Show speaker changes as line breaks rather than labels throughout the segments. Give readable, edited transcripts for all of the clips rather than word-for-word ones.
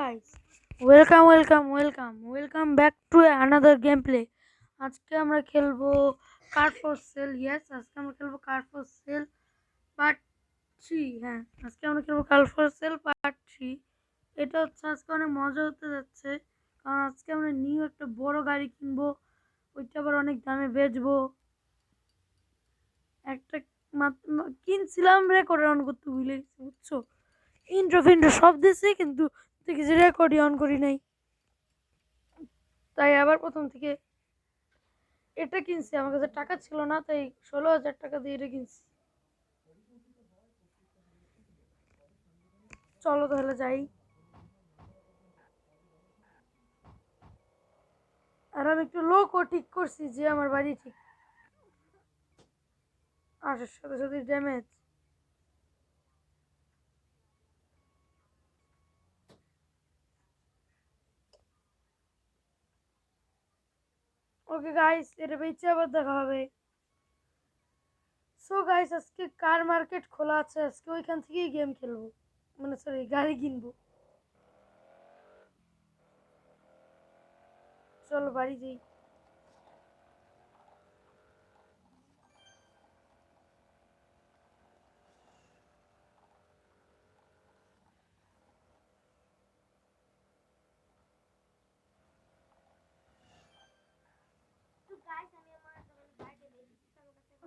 guys, welcome back to another gameplay. আজকে আমরা খেলবো কার ফর সেল। আজকে আমরা খেলবো কার ফর সেল পার্ট 3। হ্যাঁ, আজকে আমরা খেলবো কার ফর সেল পার্ট 3। এটা হচ্ছে আজকে অনেক মজা হতে যাচ্ছে, কারণ আজকে আমরা নিউ একটা বড় গাড়ি কিনবো, ওইটা আবার অনেক দামে বেচবো। একটা কিনছিলাম, রেকর্ড অন করতে ভুলে গেছি, বুঝছো? ইন্ট্রো সব দিছি, কিন্তু দেখেছি রেকর্ডই অন করি নাই, তাই আবার প্রথম থেকে এটা কিনছি। আমার কাছে টাকা ছিল না, তাই 16,000 টাকা দিয়ে এটা কিনছি। চলো তাহলে যাই। আর আমি একটু লোকও ঠিক করছি যে আমার বাড়ি ঠিক আসার সাথে সাথে ড্যামেজ। ওকে গাইস, এটা বেঁচে আবার দেখা হবে। সো গাইস, আজকে কার মার্কেট খোলা আছে, আজকে ওইখান থেকেই গেম খেলবো, মানে সরি গাড়ি কিনবো। চলো বাড়ি যাই।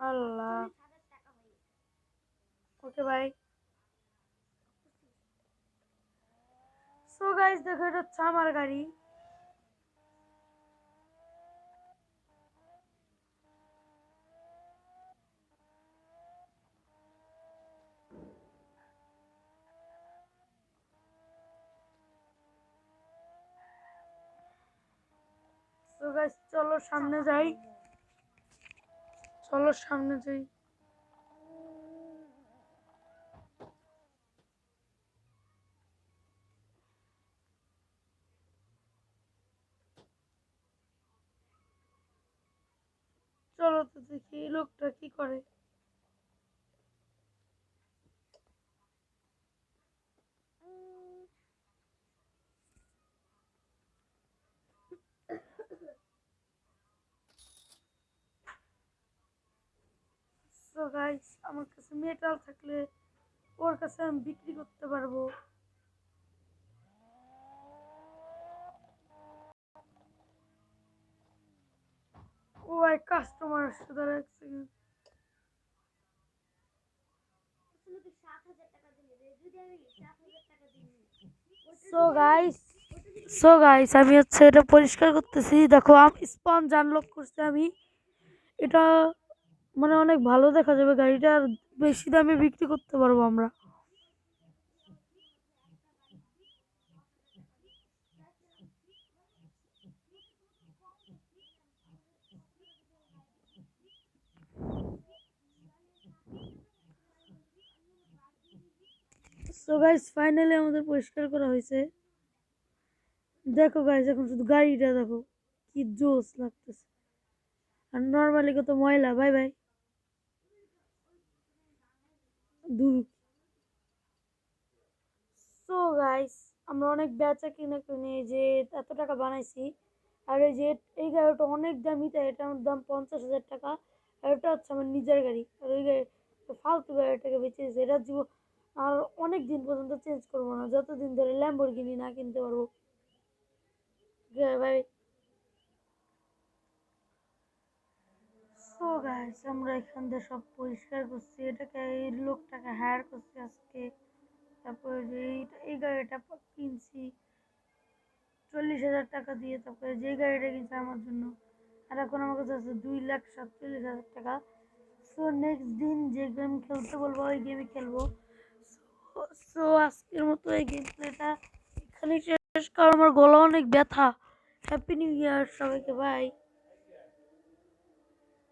আল্লাহ, ওকে বাই। সো গাইস, দেখো এটা হচ্ছে আমার গাড়ি। সো গাইস, চলো সামনে যাই। চলো সামনে যাই। চলো তো দেখি এই লোকটা কি করে। সো গাইস, আমার কাছে মেটাল থাকলে ওর কাছে আমি বিক্রি করতে পারবো। ও ভাই, কাস্টমার আসছে, দাঁড়া এক সেকেন্ড। সো গাইস আমি হচ্ছে এটা পরিষ্কার করতেছি। দেখো, স্পঞ্জ আনলক করছি আমি। এটা মানে অনেক ভালো দেখা যাবে গাড়িটা, আর বেশি দামে বিক্রি করতে পারবো আমরা। সো গাইস, ফাইনালি আমাদের পরিষ্কার করা হয়েছে। দেখো গাইস, এখন শুধু গাড়িটা দেখো, কি জোস লাগতেছে। আর নর্মালি কত ময়লা। বাই বাই, দূর। সো গাইস, আমরা অনেক বেচা কিনে কিনে যে এত টাকা বানাইছি। আর এই যে এই গাড়িটা অনেক দামি, তাই এটার দাম 50,000 টাকা। আর এটা হচ্ছে আমার নিজের গাড়ি, আর ওই গাড়ি ফালতু গাড়িটাকে বেঁচে দিয়েছে। এটা জীবন আর অনেক দিন পর্যন্ত চেঞ্জ করবো না, যতদিন ধরে ল্যাম্বরগিনি না কিনতে পারবো। ভাই, সো গাইস, আমরা এখান থেকে সব পরিষ্কার করছি। এটাকে এই লোকটাকে হায়ার করছি আজকে। তারপরে যে এই গাড়িটা কিনছি 40,000 টাকা দিয়ে। তারপরে যে গাড়িটা কিনছে আমার জন্য, আর এখন আমার কাছে আছে 2,47,000 টাকা। সো নেক্সট দিন যে গেম খেলতে বলবো ওই গেমই খেলবো। সো আজকের মতো এই গেম প্লেটা এখানেই শেষ, কারণ আমার গলা অনেক ব্যথা। হ্যাপি নিউ ইয়ার সবাইকে, বাই।